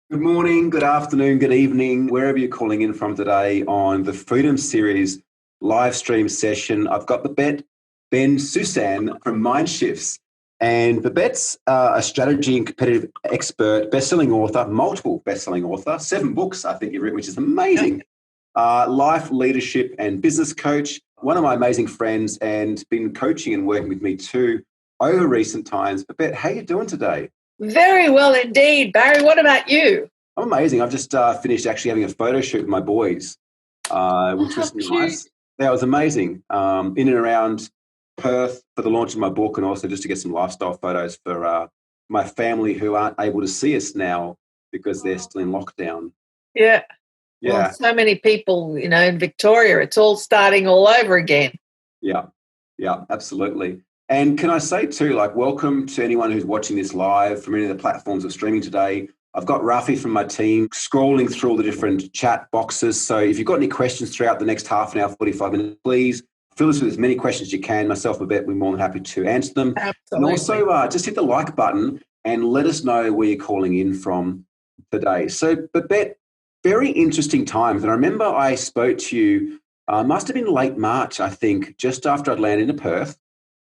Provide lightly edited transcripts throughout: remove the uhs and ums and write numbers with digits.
Good morning, good afternoon, good evening, wherever you're calling in from today on the Freedom Series live stream session. I've got Babette Bensoussan from MindShifts. And Babette's a strategy and competitive expert, best-selling author, multiple best-selling author, 7 books I think you've written, which is amazing. Life, leadership and business coach, one of my amazing friends and been coaching and working with me too over recent times. Babette, how are you doing today? Very well indeed. Barry, what about you? I'm amazing. I've just finished actually having a photo shoot with my boys, which How was cute. nice. That was amazing. In and around Perth for the launch of my book and also just to get some lifestyle photos for my family who aren't able to see us now because they're still in lockdown. Yeah. Well, Yeah, so many people, in Victoria, it's all starting all over again. yeah, yeah, absolutely. And can I say too, like, welcome to anyone who's watching this live from any of the platforms of streaming today. I've got Rafi from my team scrolling through all the different chat boxes. So if you've got any questions throughout the next half an hour, 45 minutes, please fill us with as many questions as you can. Myself, Babette, we're more than happy to answer them. And Absolutely. also just hit the like button and let us know where you're calling in from today. So Babette, very interesting times. And I remember I spoke to you, must have been late March, I think, just after I'd landed in Perth.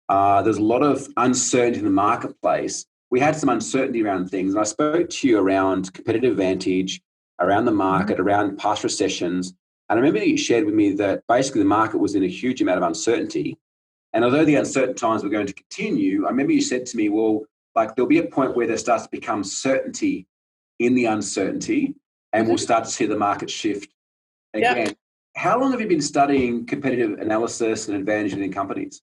There's a lot of uncertainty in the marketplace. We had some uncertainty around things. And I spoke to you around competitive advantage, around the Mhm. market, around past recessions. And I remember that you shared with me that basically the market was in a huge amount of uncertainty. And although the uncertain times were going to continue, I remember you said to me, well, like there'll be a point where there starts to become certainty in the uncertainty and we'll Mhm. start to see the market shift Yeah. again. How long have you been studying competitive analysis and advantage in companies?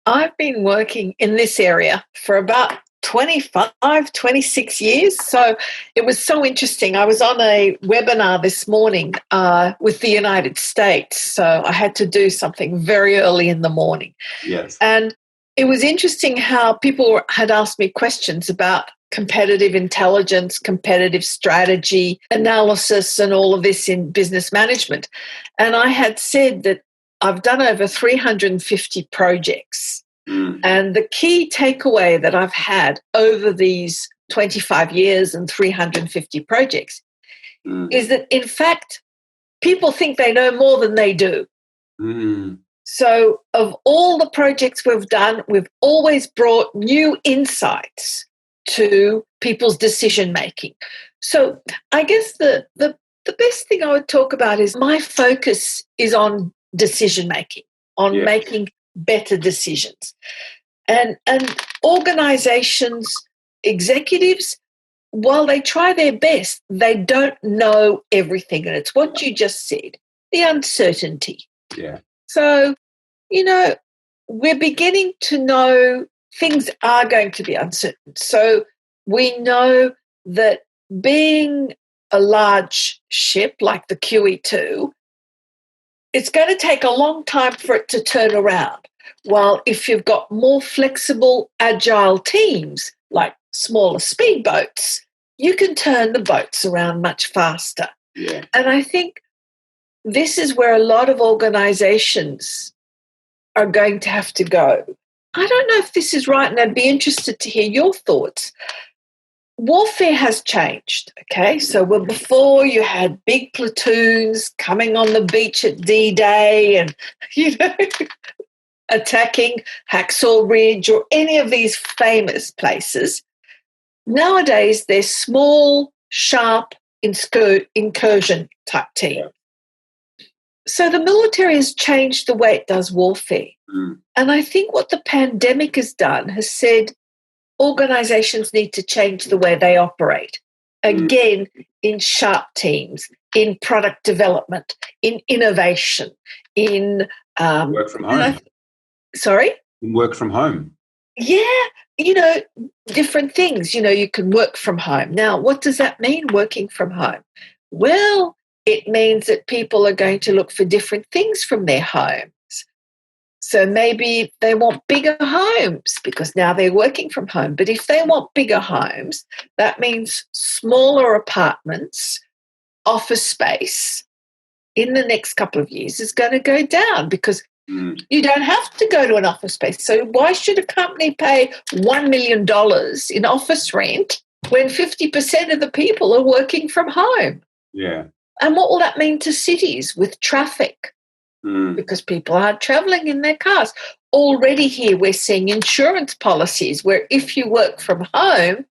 I've been working in this area for about 25, 26 years. So it was so interesting. I was on a webinar this morning with the United States. So I had to do something very early in the morning. Yes. And it was interesting how people had asked me questions about competitive intelligence, competitive strategy, analysis, and all of this in business management. And I had said that I've done over 350 projects. Mm. And the key takeaway that I've had over these 25 years and 350 projects Mm. is that, in fact, people think they know more than they do. Mm. So, of all the projects we've done, we've always brought new insights to people's decision making. So, I guess the best thing I would talk about is my focus is on decision making, on Yeah. making better decisions. And organizations, executives, while they try their best, they don't know everything. And it's what you just said, the uncertainty. Yeah. So, you know, we're beginning to know things are going to be uncertain. So we know that being a large ship like the QE2, it's going to take a long time for it to turn around. While if you've got more flexible, agile teams like smaller speedboats, you can turn the boats around much faster. Yeah. And I think this is where a lot of organizations are going to have to go. I don't know if this is right, and I'd be interested to hear your thoughts. Warfare has changed, okay? So before you had big platoons coming on the beach at D-Day and, you know, attacking Hacksaw Ridge or any of these famous places. Nowadays, they're small, sharp incursion type teams. So the military has changed the way it does warfare. Mm. And I think what the pandemic has done has said organizations need to change the way they operate. Again, in sharp teams, in product development, in innovation, in Work from home. Sorry? Work from home. Yeah, different things. You can work from home. Now, what does that mean, working from home? Well, it means that people are going to look for different things from their homes. So maybe they want bigger homes because now they're working from home. But if they want bigger homes, that means smaller apartments, office space in the next couple of years is going to go down because you don't have to go to an office space. So why should a company pay $1 million in office rent when 50% of the people are working from home? Yeah. And what will that mean to cities with traffic? Mm. Because people aren't travelling in their cars. Already here we're seeing insurance policies where if you work from home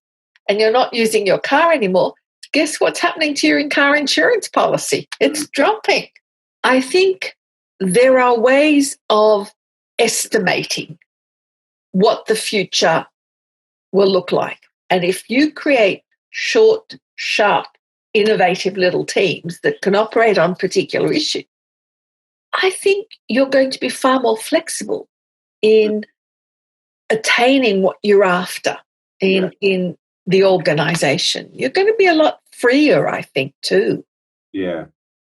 and you're not using your car anymore, guess what's happening to your car insurance policy? It's dropping. I think there are ways of estimating what the future will look like. And if you create short, sharp, innovative little teams that can operate on particular issues, I think you're going to be far more flexible in attaining what you're after in the organisation. You're going to be a lot freer, I think, too. Yeah.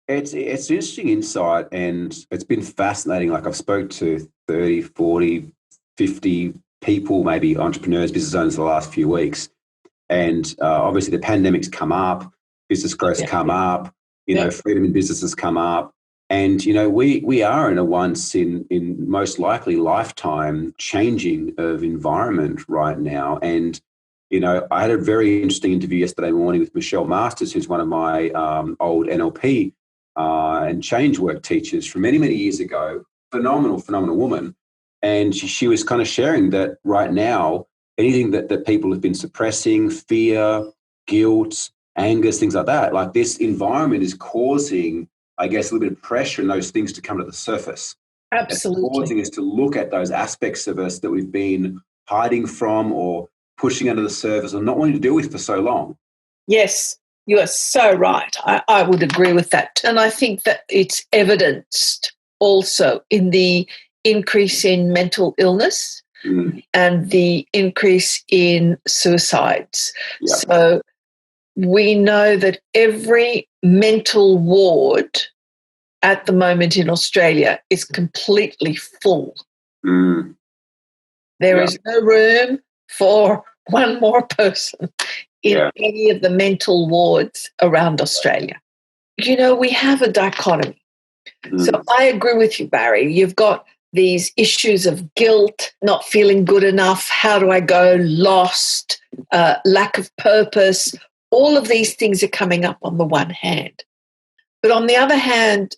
It's interesting insight, and it's been fascinating. Like, I've spoke to 30, 40, 50 people, maybe entrepreneurs, business owners, the last few weeks. And obviously the pandemic's come up, business growth's come up, freedom in business has come up. And, we are in a once in most likely lifetime changing of environment right now. And, I had a very interesting interview yesterday morning with Michelle Masters, who's one of my old NLP and change work teachers from many, many years ago. Phenomenal woman. And she was kind of sharing that right now, anything that people have been suppressing, fear, guilt, anger, things like that, like this environment is causing, I guess, a little bit of pressure in those things to come to the surface. Absolutely. It's causing us to look at those aspects of us that we've been hiding from or pushing under the surface or not wanting to deal with for so long. Yes, you are so right. I would agree with that. And I think that it's evidenced also in the increase in mental illness and the increase in suicides. Yeah. So we know that every mental ward at the moment in Australia is completely full. There is no room for one more person in any of the mental wards around Australia. We have a dichotomy. So I agree with you, Barry. You've got these issues of guilt, not feeling good enough, how do I go, lost, lack of purpose. All of these things are coming up on the one hand. But on the other hand,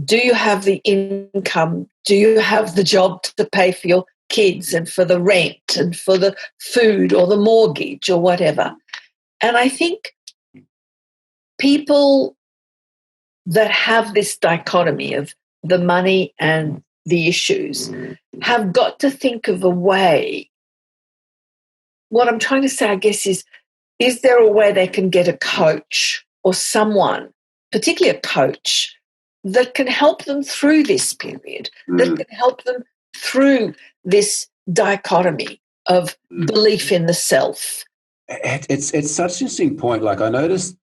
do you have the income? Do you have the job to pay for your kids and for the rent and for the food or the mortgage or whatever? And I think people that have this dichotomy of the money and the issues have got to think of a way. What I'm trying to say, I guess, is there a way they can get a coach or someone, particularly a coach, that can help them through this period, that can help them through this dichotomy of belief in the self? It's such an interesting point. Like, I noticed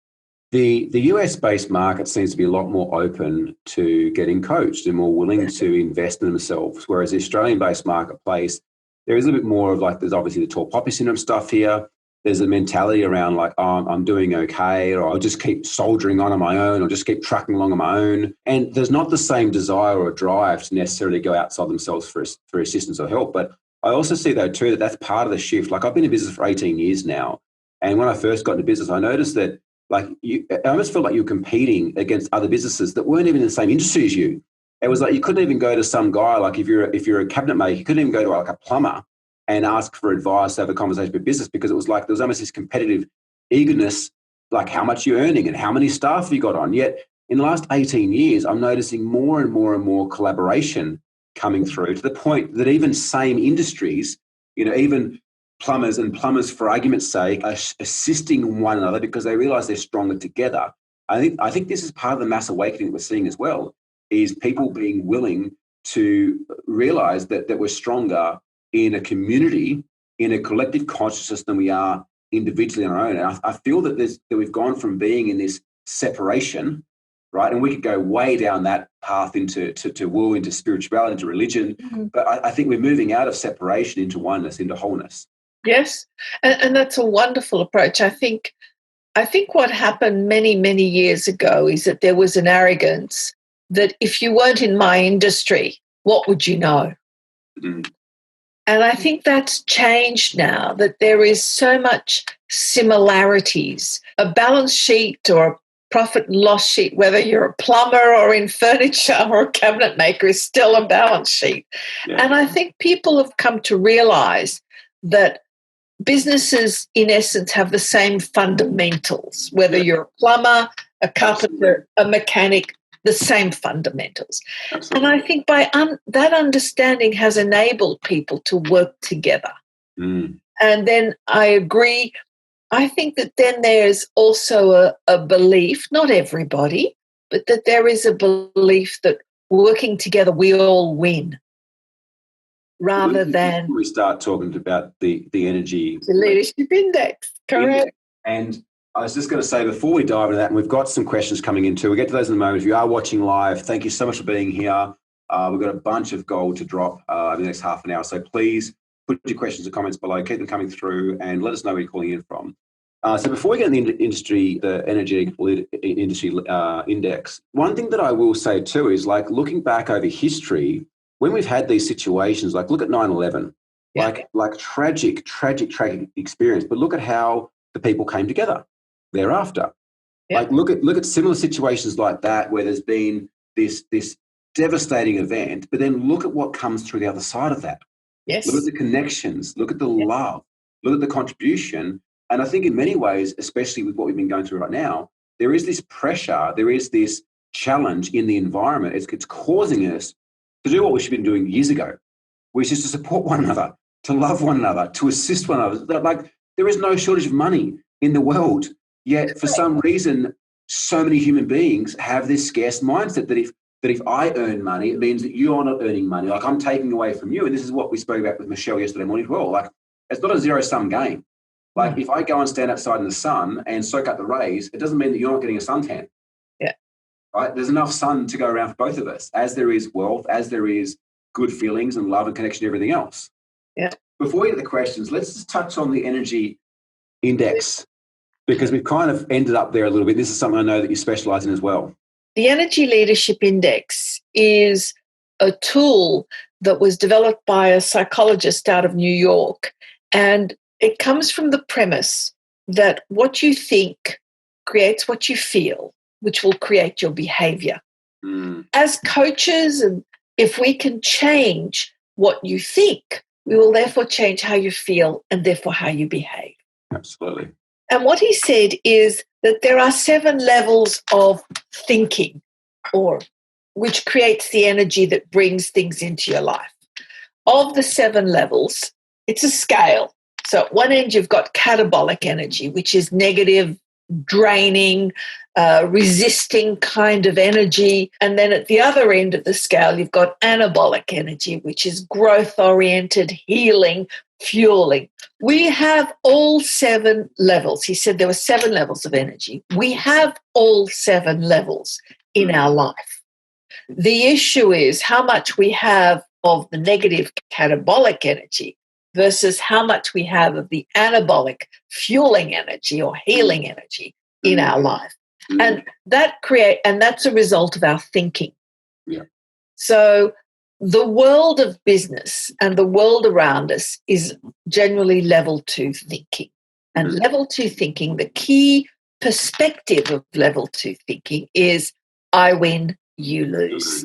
the US-based market seems to be a lot more open to getting coached and more willing to invest in themselves, whereas the Australian-based marketplace, there is a bit more of like, there's obviously the tall poppy syndrome stuff here. There's a mentality around like, oh, I'm doing okay, or I'll just keep soldiering on my own, or just keep trucking along on my own. And there's not the same desire or drive to necessarily go outside themselves for assistance or help. But I also see, though, too, that that's part of the shift. Like, I've been in business for 18 years now. And when I first got into business, I noticed that, like, I almost felt like you were competing against other businesses that weren't even in the same industry as you. It was like you couldn't even go to some guy, like if you're a cabinet maker, you couldn't even go to like a plumber and ask for advice, have a conversation with business, because it was like there was almost this competitive eagerness, like how much you're earning and how many staff have you got on. Yet in the last 18 years, I'm noticing more and more and more collaboration coming through, to the point that even same industries, even plumbers, for argument's sake, are assisting one another because they realize they're stronger together. I think this is part of the mass awakening that we're seeing as well, is people being willing to realize that we're stronger in a community, in a collective consciousness, than we are individually on our own. And I feel that we've gone from being in this separation, right? And we could go way down that path into spirituality, into religion. But I think we're moving out of separation into oneness, into wholeness. Yes, and that's a wonderful approach. I think what happened many, many years ago is that there was an arrogance that if you weren't in my industry, what would you know? And I think that's changed now, that there is so much similarities. A balance sheet or a profit and loss sheet, whether you're a plumber or in furniture or a cabinet maker, is still a balance sheet. Yeah. And I think people have come to realize that businesses, in essence, have the same fundamentals, whether you're a plumber, a carpenter, a mechanic, the same fundamentals. Absolutely. And I think by that understanding has enabled people to work together. And then I agree. I think that then there's also a belief, not everybody, but that there is a belief that working together we all win. Rather than we start talking about the energy, the leadership index, correct? And I was just going to say before we dive into that, and we've got some questions coming in too. We'll get to those in a moment. If you are watching live, thank you so much for being here. We've got a bunch of gold to drop in the next half an hour, so please put your questions and comments below. Keep them coming through, and let us know where you're calling in from. So before we get into the energetic industry index, one thing that I will say too is, like, looking back over history. When we've had these situations, like look at 9/11, like tragic experience, but look at how the people came together thereafter. Yeah. Like look at similar situations like that where there's been this devastating event, but then look at what comes through the other side of that. Yes. Look at the connections, look at the love, look at the contribution. And I think in many ways, especially with what we've been going through right now, there is this pressure, there is this challenge in the environment. It's causing us to do what we should have been doing years ago, which is to support one another, to love one another, to assist one another. Like, there is no shortage of money in the world, yet for some reason, so many human beings have this scarce mindset that if I earn money, it means that you're not earning money. Like, I'm taking away from you. And this is what we spoke about with Michelle yesterday morning as well. Like, it's not a zero-sum game. Like, if I go and stand outside in the sun and soak up the rays, it doesn't mean that you're not getting a suntan. Right? There's enough sun to go around for both of us, as there is wealth, as there is good feelings and love and connection to everything else. Yeah. Before we get the questions, let's just touch on the energy index, because we've kind of ended up there a little bit. This is something I know that you specialize in as well. The Energy Leadership Index is a tool that was developed by a psychologist out of New York, and it comes from the premise that what you think creates what you feel, which will create your behavior. As coaches, and if we can change what you think, we will therefore change how you feel and therefore how you behave. Absolutely. And what he said is that there are 7 levels of thinking, which creates the energy that brings things into your life. Of the 7 levels, it's a scale. So at one end, you've got catabolic energy, which is negative, draining, resisting kind of energy. And then at the other end of the scale, you've got anabolic energy, which is growth-oriented, healing, fueling. We have all 7 levels. He said there were 7 levels of energy. We have all 7 levels in our life. The issue is how much we have of the negative catabolic energy versus how much we have of the anabolic fueling energy or healing energy in our life. And that's a result of our thinking. Yeah. So the world of business and the world around us is generally level 2 thinking. And level 2 thinking, the key perspective of level 2 thinking is I win, you lose.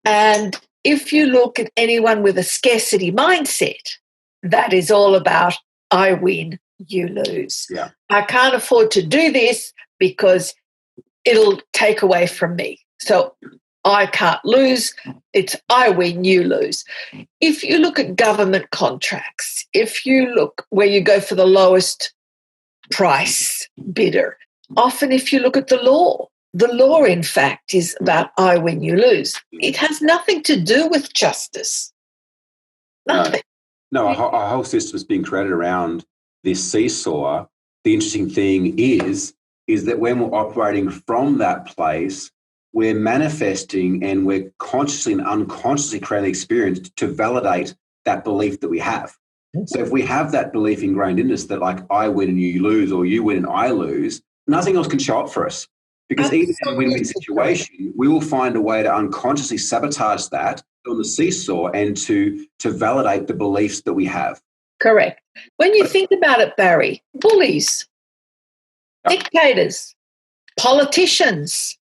And if you look at anyone with a scarcity mindset, that is all about I win, you lose. Yeah. I can't afford to do this because it'll take away from me. So I can't lose. It's I win, you lose. If you look at government contracts, if you look where you go for the lowest price bidder, often if you look at the law, in fact, is about I win, you lose. It has nothing to do with justice. Nothing. No, our whole system is being created around this seesaw. The interesting thing is that when we're operating from that place, we're manifesting and we're consciously and unconsciously creating the experience to validate that belief that we have. So if we have that belief ingrained in us that, like, I win and you lose, or you win and I lose, nothing else can show up for us. Because even in a win-win situation, we will find a way to unconsciously sabotage that on the seesaw and to validate the beliefs that we have. Correct. When you think about it, Barry, bullies, dictators, politicians,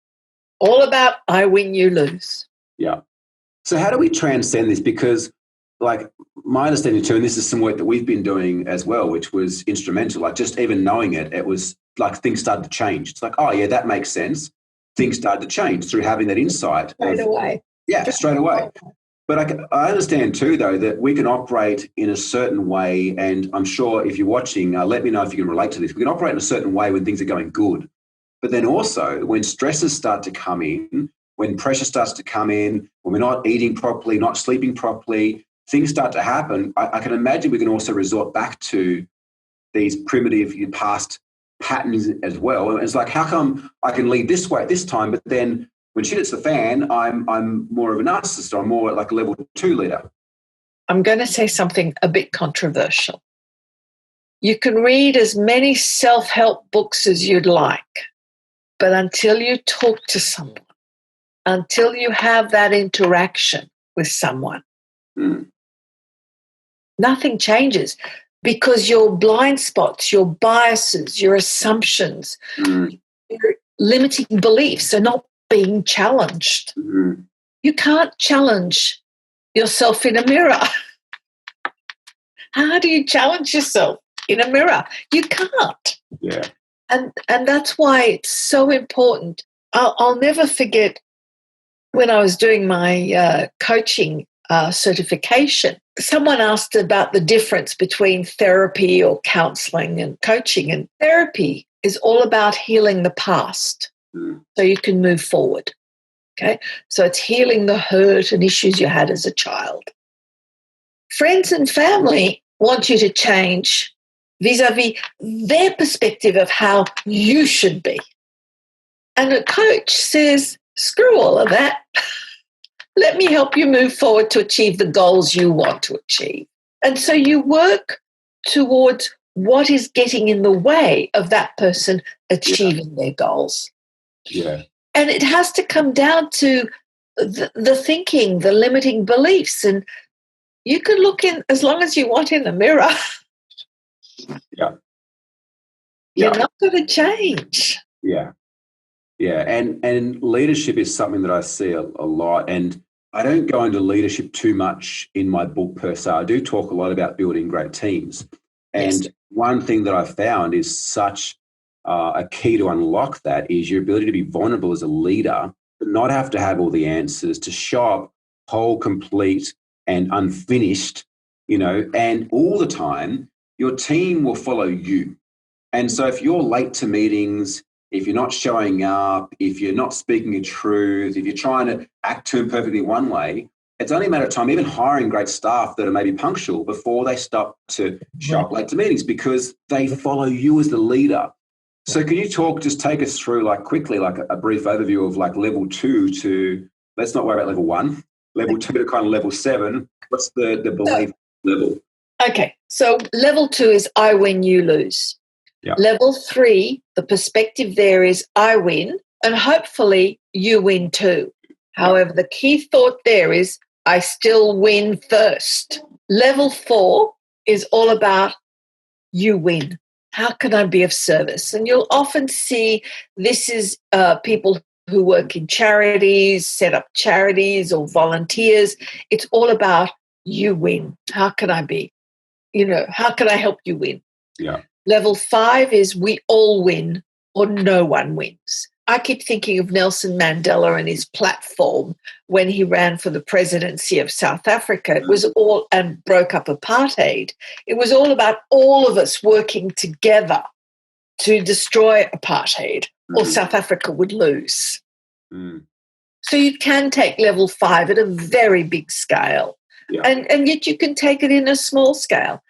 all about I win, you lose. Yeah. So how do we transcend this? Because like my understanding too, and this is some work that we've been doing as well, which was instrumental, like just even knowing it, it was like things started to change. It's like, oh yeah, that makes sense. Things started to change through having that insight. Straight away. Yeah, straight away. But I understand too, though, that we can operate in a certain way. And I'm sure if you're watching, let me know if you can relate to this. We can operate in a certain way when things are going good. But then also when stresses start to come in, when pressure starts to come in, when we're not eating properly, not sleeping properly, things start to happen. I can imagine we can also resort back to these primitive past patterns as well. And it's like, how come I can lead this way at this time, but then when shit hits the fan, I'm more of a narcissist. I'm more like a level 2 leader. I'm going to say something a bit controversial. You can read as many self-help books as you'd like, but until you talk to someone, until you have that interaction with someone, nothing changes, because your blind spots, your biases, your assumptions, your limiting beliefs are not being challenged. You can't challenge yourself in a mirror. How do you challenge yourself in a mirror? You can't. Yeah. And that's why it's so important. I'll never forget when I was doing my coaching certification, someone asked about the difference between therapy or counseling and coaching. And therapy is all about healing the past so you can move forward. Okay? So it's healing the hurt and issues you had as a child. Friends and family want you to change vis-a-vis their perspective of how you should be. And a coach says, screw all of that. Let me help you move forward to achieve the goals you want to achieve. And so you work towards what is getting in the way of that person achieving their goals. Yeah. And it has to come down to the thinking, the limiting beliefs. And you can look in as long as you want in the mirror. Yeah. You're not going to change. Yeah. Yeah. And leadership is something that I see a lot. And I don't go into leadership too much in my book per se. I do talk a lot about building great teams. And one thing that I found is such a key to unlock that is your ability to be vulnerable as a leader, but not have to have all the answers, to show up whole, complete, and unfinished, and all the time, your team will follow you. And so if you're late to meetings, if you're not showing up, if you're not speaking your truth, if you're trying to act too perfectly one way, it's only a matter of time, even hiring great staff that are maybe punctual before they stop to show up late to meetings because they follow you as the leader. So can you just take us through like quickly, like a brief overview of like level 2 to, let's not worry about level 1, level 2 to kind of level 7. What's the belief level? Okay. So level 2 is I win, you lose. Yeah. Level 3, the perspective there is I win and hopefully you win too. However, the key thought there is I still win first. Level 4 is all about you win. How can I be of service? And you'll often see this is people who work in charities, set up charities or volunteers. It's all about you win. How can I be? How can I help you win? Yeah. Level 5 is we all win or no one wins. I keep thinking of Nelson Mandela and his platform when he ran for the presidency of South Africa. It was all, and broke up apartheid. It was all about all of us working together to destroy apartheid or South Africa would lose. So you can take level 5 at a very big scale. Yeah. And yet you can take it in a small scale.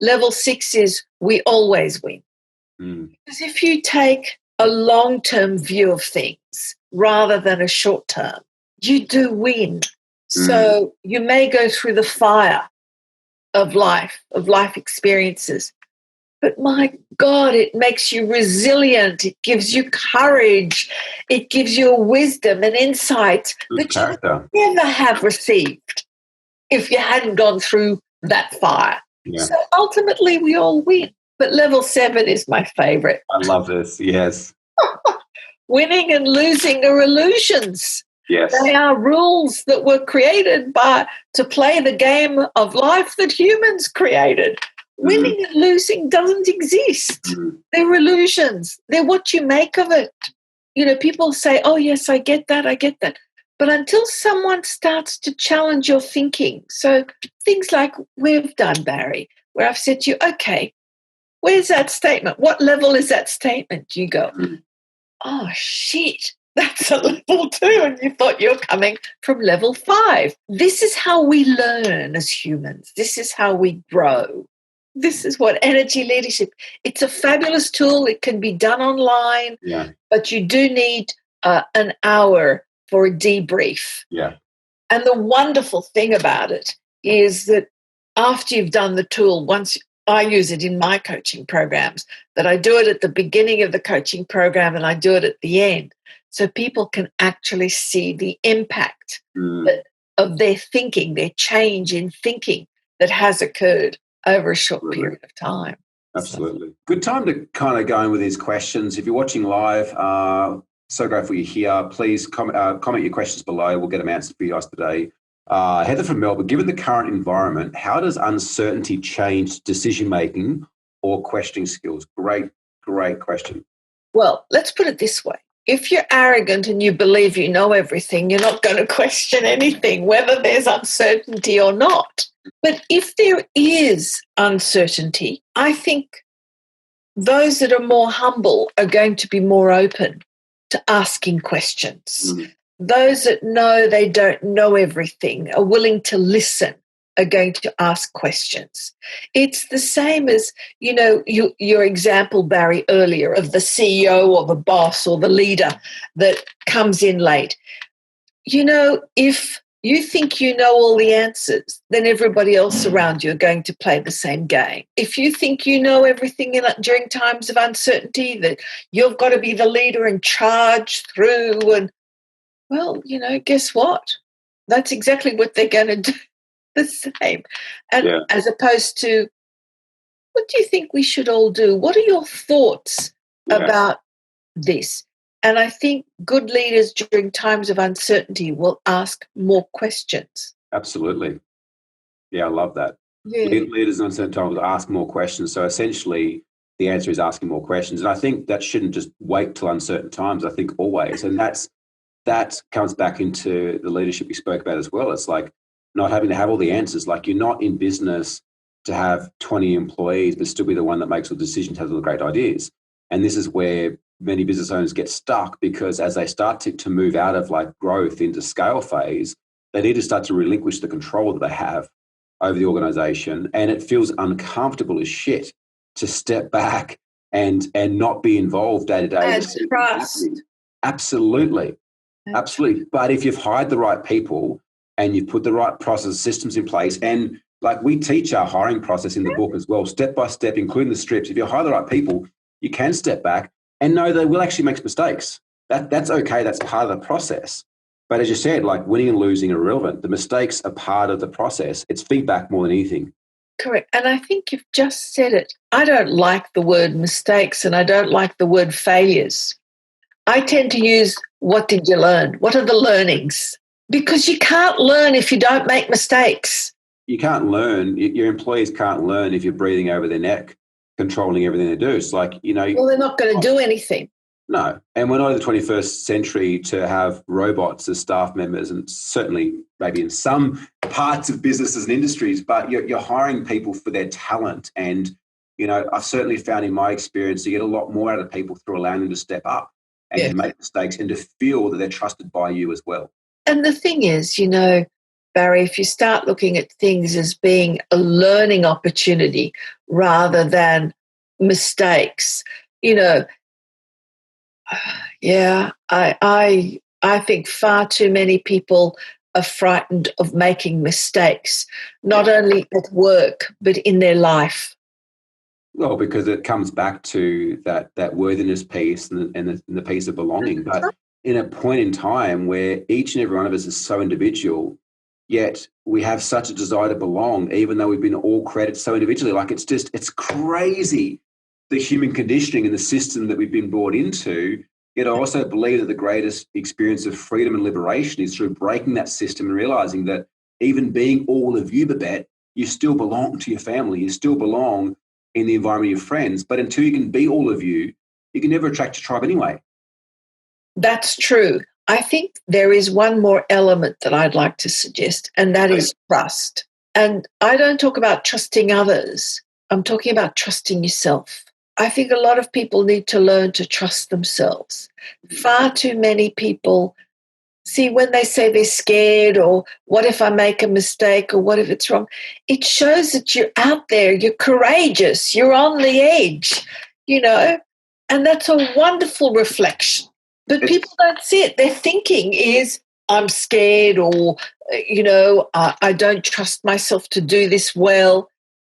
Level 6 is we always win. Because if you take a long-term view of things rather than a short-term, you do win. So you may go through the fire of life experiences, But my God, it makes you resilient. It gives you courage. It gives you a wisdom and insight that character. you never have received if you hadn't gone through that fire. Yeah. So ultimately, we all win. But level 7 is my favorite. I love this. Yes. Winning and losing are illusions. Yes. They are rules that were created to play the game of life that humans created. Winning and losing doesn't exist. They're illusions. They're what you make of it. People say, oh, yes, I get that. But until someone starts to challenge your thinking, so things like we've done, Barry, where I've said to you, okay, where's that statement? What level is that statement? You go, oh, shit, that's a level 2. And you thought you're coming from level 5. This is how we learn as humans. This is how we grow. This is what energy leadership, it's a fabulous tool. It can be done online, but you do need an hour for a debrief. Yeah. And the wonderful thing about it is that after you've done the tool, once I use it in my coaching programs, that I do it at the beginning of the coaching program and I do it at the end, so people can actually see the impact of their thinking, their change in thinking that has occurred over a short period of time. Absolutely. Good time to kind of go in with these questions. If you're watching live, so grateful you're here. Please comment your questions below. We'll get them answered for you guys today. Heather from Melbourne, given the current environment, how does uncertainty change decision-making or questioning skills? Great question. Well, let's put it this way. If you're arrogant and you believe you know everything, you're not going to question anything, whether there's uncertainty or not. But if there is uncertainty, I think those that are more humble are going to be more open to asking questions. Those that know they don't know everything, are willing to listen, are going to ask questions. It's the same as, your example, Barry, earlier of the CEO or the boss or the leader that comes in late. If you think you know all the answers, then everybody else around you are going to play the same game. If you think you know everything during times of uncertainty, that you've got to be the leader and charge through, and well, guess what? That's exactly what they're going to do. The same. And as opposed to, what do you think we should all do? What are your thoughts about this? And I think good leaders during times of uncertainty will ask more questions. Absolutely. Yeah, I love that. Yeah. Leaders in uncertain times will ask more questions. So essentially, the answer is asking more questions. And I think that shouldn't just wait till uncertain times. I think always. And that comes back into the leadership we spoke about as well. It's like not having to have all the answers. Like, you're not in business to have 20 employees, but still be the one that makes all the decisions, has all the great ideas. And this is where many business owners get stuck, because as they start to move out of like growth into scale phase, they need to start to relinquish the control that they have over the organization. And it feels uncomfortable as shit to step back and not be involved day to day. And trust. Absolutely. But if you've hired the right people and you've put the right process systems in place, and like we teach our hiring process in the book as well, step by step, including the strips. If you hire the right people, you can step back and know they will actually make mistakes. That's okay. That's part of the process. But as you said, like winning and losing are irrelevant. The mistakes are part of the process. It's feedback more than anything. Correct. And I think you've just said it. I don't like the word mistakes and I don't like the word failures. I tend to use, what did you learn? What are the learnings? Because you can't learn if you don't make mistakes. You can't learn. Your employees can't learn if you're breathing over their neck, controlling everything they do. It's like, well, they're not going to do anything. No. And we're not in the 21st century to have robots as staff members, and certainly maybe in some parts of businesses and industries, but you're hiring people for their talent. And, I've certainly found in my experience you get a lot more out of people through allowing them to step up and to make mistakes and to feel that they're trusted by you as well. And the thing is, Barry, if you start looking at things as being a learning opportunity rather than mistakes, I think far too many people are frightened of making mistakes, not only at work, but in their life. Well, because it comes back to that worthiness piece and the piece of belonging. But in a point in time where each and every one of us is so individual, yet we have such a desire to belong, even though we've been all created so individually. Like it's crazy, the human conditioning and the system that we've been brought into. Yet I also believe that the greatest experience of freedom and liberation is through breaking that system and realizing that even being all of you, Babette, you still belong to your family. You still belong in the environment of your friends. But until you can be all of you, you can never attract a tribe anyway. That's true. I think there is one more element that I'd like to suggest, and that is trust. And I don't talk about trusting others. I'm talking about trusting yourself. I think a lot of people need to learn to trust themselves. Far too many people, see, when they say they're scared or what if I make a mistake or what if it's wrong, it shows that you're out there, you're courageous, you're on the edge, and that's a wonderful reflection. But people don't see it. Their thinking is, I'm scared or, I don't trust myself to do this well.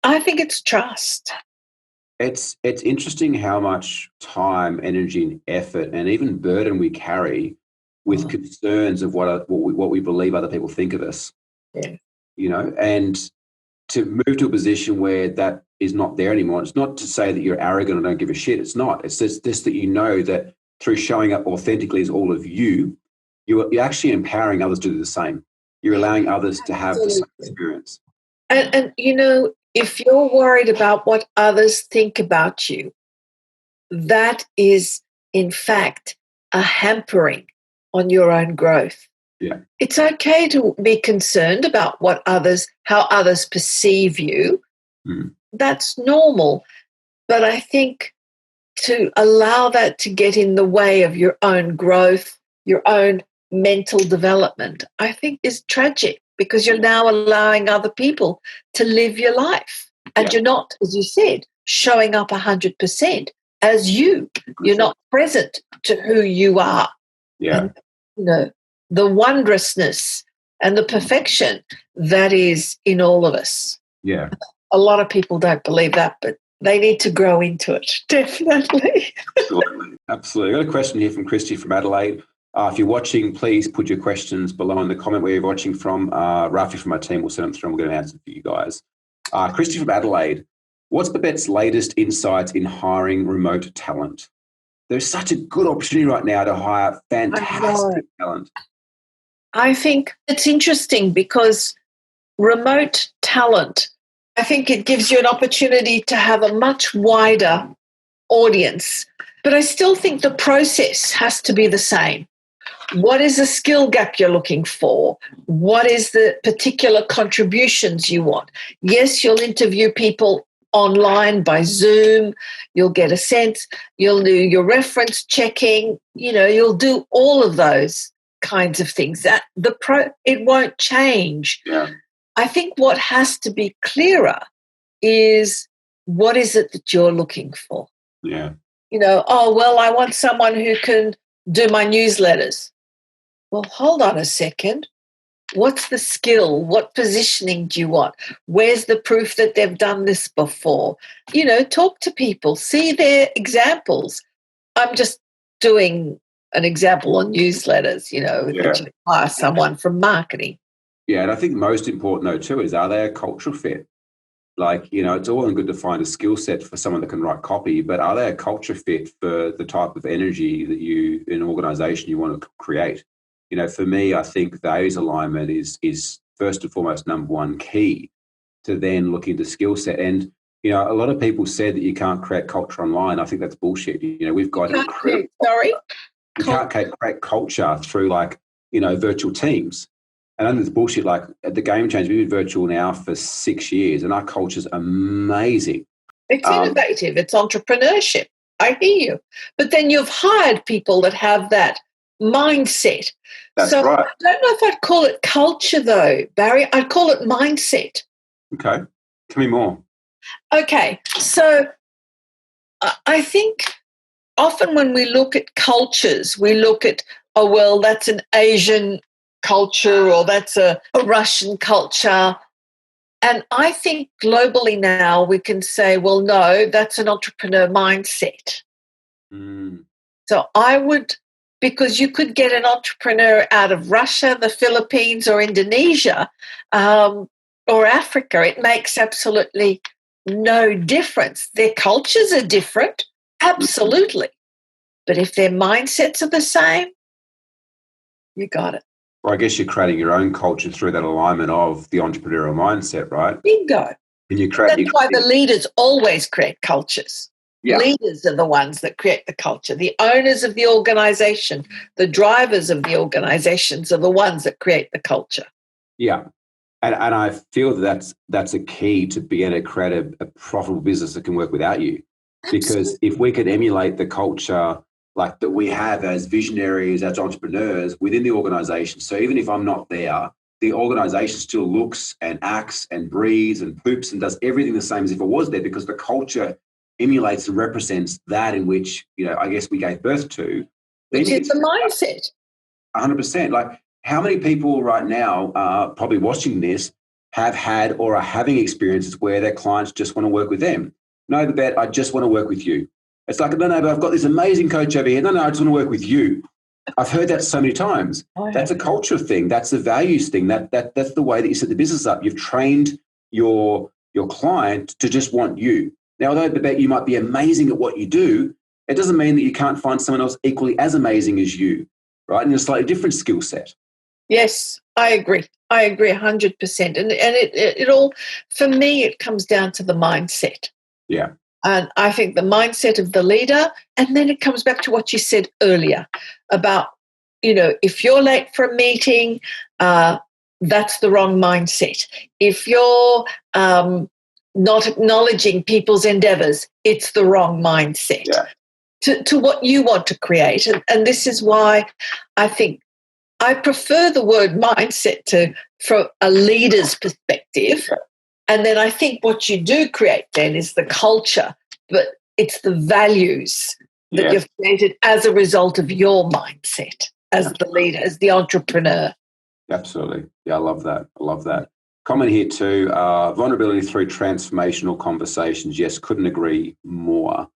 I think it's trust. It's interesting how much time, energy, and effort, and even burden we carry with concerns of what we believe other people think of us. Yeah. And to move to a position where that is not there anymore. It's not to say that you're arrogant or don't give a shit. It's not. It's just this, that you know that through showing up authentically as all of you, you're actually empowering others to do the same. You're allowing others to have the same experience. And if you're worried about what others think about you, that is, in fact, a hampering on your own growth. Yeah. It's okay to be concerned about how others perceive you. That's normal. But I think to allow that to get in the way of your own growth, your own mental development, I think is tragic, because you're now allowing other people to live your life. And you're not, as you said, showing up 100% as you. You're not present to who you are. Yeah. And, the wondrousness and the perfection that is in all of us. Yeah. A lot of people don't believe that, but they need to grow into it, definitely. Absolutely. I got a question here from Christy from Adelaide. If you're watching, please put your questions below in the comment where you're watching from. Rafi from my team will send them through and we'll get an answer for you guys. Christy from Adelaide, what's Babette's latest insights in hiring remote talent? There's such a good opportunity right now to hire fantastic talent. I think it's interesting because remote talent, I think it gives you an opportunity to have a much wider audience. But I still think the process has to be the same. What is the skill gap you're looking for? What is the particular contributions you want? Yes, you'll interview people online by Zoom. You'll get a sense. You'll do your reference checking. You'll do all of those kinds of things. It won't change. Yeah. I think what has to be clearer is, what is it that you're looking for? Yeah. I want someone who can do my newsletters. Well, hold on a second. What's the skill? What positioning do you want? Where's the proof that they've done this before? Talk to people, see their examples. I'm just doing an example on newsletters, that you hire someone from marketing. Yeah, and I think most important, though, too, is, are they a cultural fit? Like, it's all good to find a skill set for someone that can write copy, but are they a culture fit for the type of energy that you, in an organization, you want to create? For me, I think those alignment is first and foremost number one key to then look into skill set. And, a lot of people said that you can't create culture online. I think that's bullshit. We've got incredible. Sorry? You can't create culture through virtual teams. And I think it's bullshit. Like at the Game Change, we've been virtual now for 6 years and our culture's amazing. It's innovative. It's entrepreneurship. I hear you. But then you've hired people that have that mindset. That's right. I don't know if I'd call it culture though, Barry. I'd call it mindset. Okay. Tell me more. Okay. So I think often when we look at cultures, we look at, that's an Asian culture or that's a Russian culture. And I think globally now we can say, well, no, that's an entrepreneur mindset. So I would, because you could get an entrepreneur out of Russia, the Philippines, or Indonesia, or Africa. It makes absolutely no difference. Their cultures are different, absolutely. But if their mindsets are the same, you got it. Well, I guess you're creating your own culture through that alignment of the entrepreneurial mindset, right? Bingo. And you That's why the leaders always create cultures. Yeah. Leaders are the ones that create the culture. The owners of the organization, the drivers of the organizations are the ones that create the culture. Yeah. And I feel that's a key to being able to create a profitable business that can work without you. Absolutely. Because if we could emulate the culture like that we have as visionaries, as entrepreneurs within the organization, so even if I'm not there, the organization still looks and acts and breathes and poops and does everything the same as if it was there, because the culture emulates and represents that in which, I guess we gave birth to. Which is the mindset. 100%. Like, how many people right now probably watching this have had or are having experiences where their clients just want to work with them? No, Babette, I just want to work with you. It's like, no, but I've got this amazing coach over here. No, I just want to work with you. I've heard that so many times. That's a culture thing. That's a values thing. That's the way that you set the business up. You've trained your client to just want you. Now, although, Babette, you might be amazing at what you do, it doesn't mean that you can't find someone else equally as amazing as you, right? In a slightly different skill set. Yes, I agree. I agree 100%. And it all, for me, it comes down to the mindset. Yeah. And I think the mindset of the leader, and then it comes back to what you said earlier about, if you're late for a meeting, that's the wrong mindset. If you're not acknowledging people's endeavors, it's the wrong mindset to what you want to create. And this is why I think I prefer the word mindset from a leader's perspective. And then I think what you do create then is the culture, but it's the values that you've created as a result of your mindset as the leader, as the entrepreneur. Absolutely. Yeah, I love that. Comment here too, vulnerability through transformational conversations. Yes, couldn't agree more.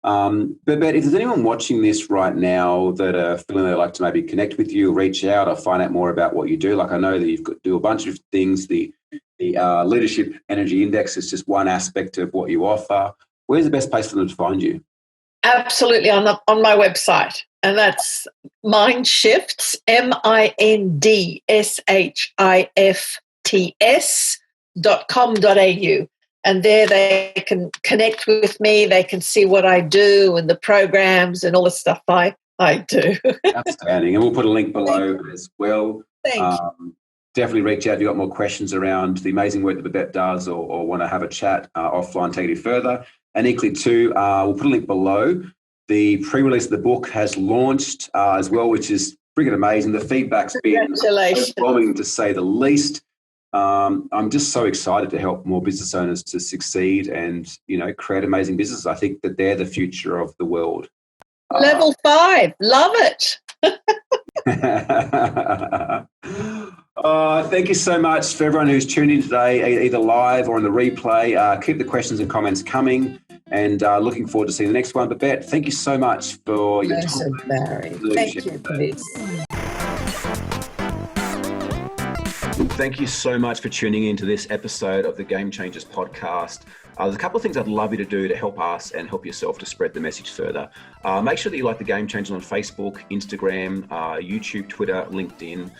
Babette, if there's anyone watching this right now that are feeling they'd like to maybe connect with you, reach out or find out more about what you do, like I know that you've got to do a bunch of things. The Leadership Energy Index is just one aspect of what you offer. Where's the best place for them to find you? Absolutely, on my website. And that's MindShifts, mindshifts.com.au. And there they can connect with me. They can see what I do and the programs and all the stuff I do. Outstanding. And we'll put a link below as well. Thank you. Definitely reach out if you've got more questions around the amazing work that Babette does or want to have a chat offline, take it further. And equally too, we'll put a link below. The pre-release of the book has launched as well, which is freaking amazing. The feedback's been overwhelming, to say the least. I'm just so excited to help more business owners to succeed and, create amazing businesses. I think that they're the future of the world. Level 5. Love it. Thank you so much for everyone who's tuned in today, either live or on the replay. Keep the questions and comments coming, and looking forward to seeing the next one. Babette, thank you so much for your time. Barry. Thank you for this. Thank you so much for tuning into this episode of the Game Changers podcast. There's a couple of things I'd love you to do to help us and help yourself to spread the message further. Make sure that you like the Game Changers on Facebook, Instagram, YouTube, Twitter, LinkedIn.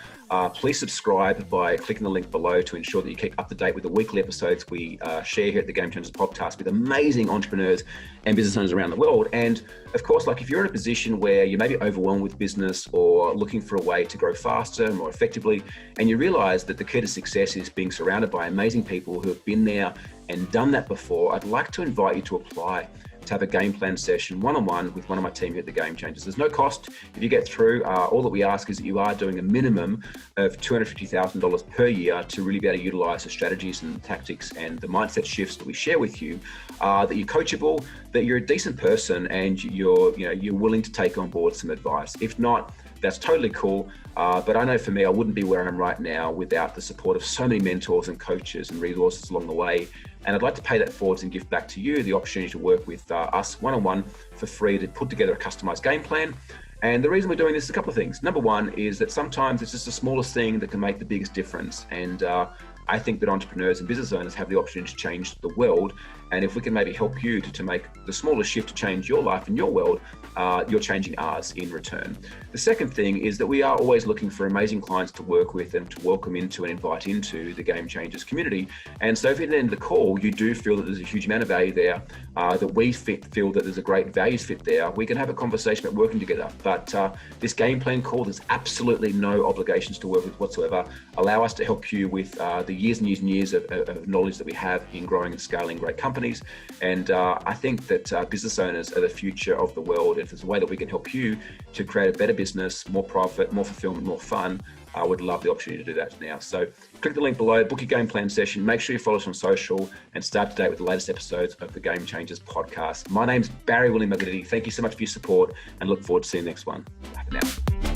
Please subscribe by clicking the link below to ensure that you keep up to date with the weekly episodes we share here at the Game Changers podcast with amazing entrepreneurs and business owners around the world. And of course, if you're in a position where you may be overwhelmed with business or looking for a way to grow faster, more effectively, and you realize that the key to success is being surrounded by amazing people who have been there and done that before, I'd like to invite you to apply to have a game plan session one-on-one with one of my team here at the Game Changers. There's no cost. If you get through, all that we ask is that you are doing a minimum of $250,000 per year to really be able to utilize the strategies and the tactics and the mindset shifts that we share with you, that you're coachable, that you're a decent person, and you're willing to take on board some advice. If not, that's totally cool. But I know for me, I wouldn't be where I am right now without the support of so many mentors and coaches and resources along the way. And I'd like to pay that forwards and give back to you the opportunity to work with us one-on-one for free to put together a customized game plan. And the reason we're doing this is a couple of things. Number one is that sometimes it's just the smallest thing that can make the biggest difference. And I think that entrepreneurs and business owners have the opportunity to change the world. And if we can maybe help you to make the smallest shift to change your life and your world, you're changing ours in return. The second thing is that we are always looking for amazing clients to work with and to welcome into and invite into the Game Changers community. And so if at the end of the call, you do feel that there's a huge amount of value there, that we feel that there's a great values fit there, we can have a conversation about working together. But this game plan call, there's absolutely no obligations to work with whatsoever. Allow us to help you with the years and years and years of knowledge that we have in growing and scaling great companies. And I think that business owners are the future of the world. If there's a way that we can help you to create a better business, more profit, more fulfillment, more fun, I would love the opportunity to do that now. So click the link below, book your game plan session, make sure you follow us on social, and start to date with the latest episodes of the Game Changers podcast. My name's Barry William Magadity. Thank you so much for your support, and look forward to seeing the next one. Bye for now.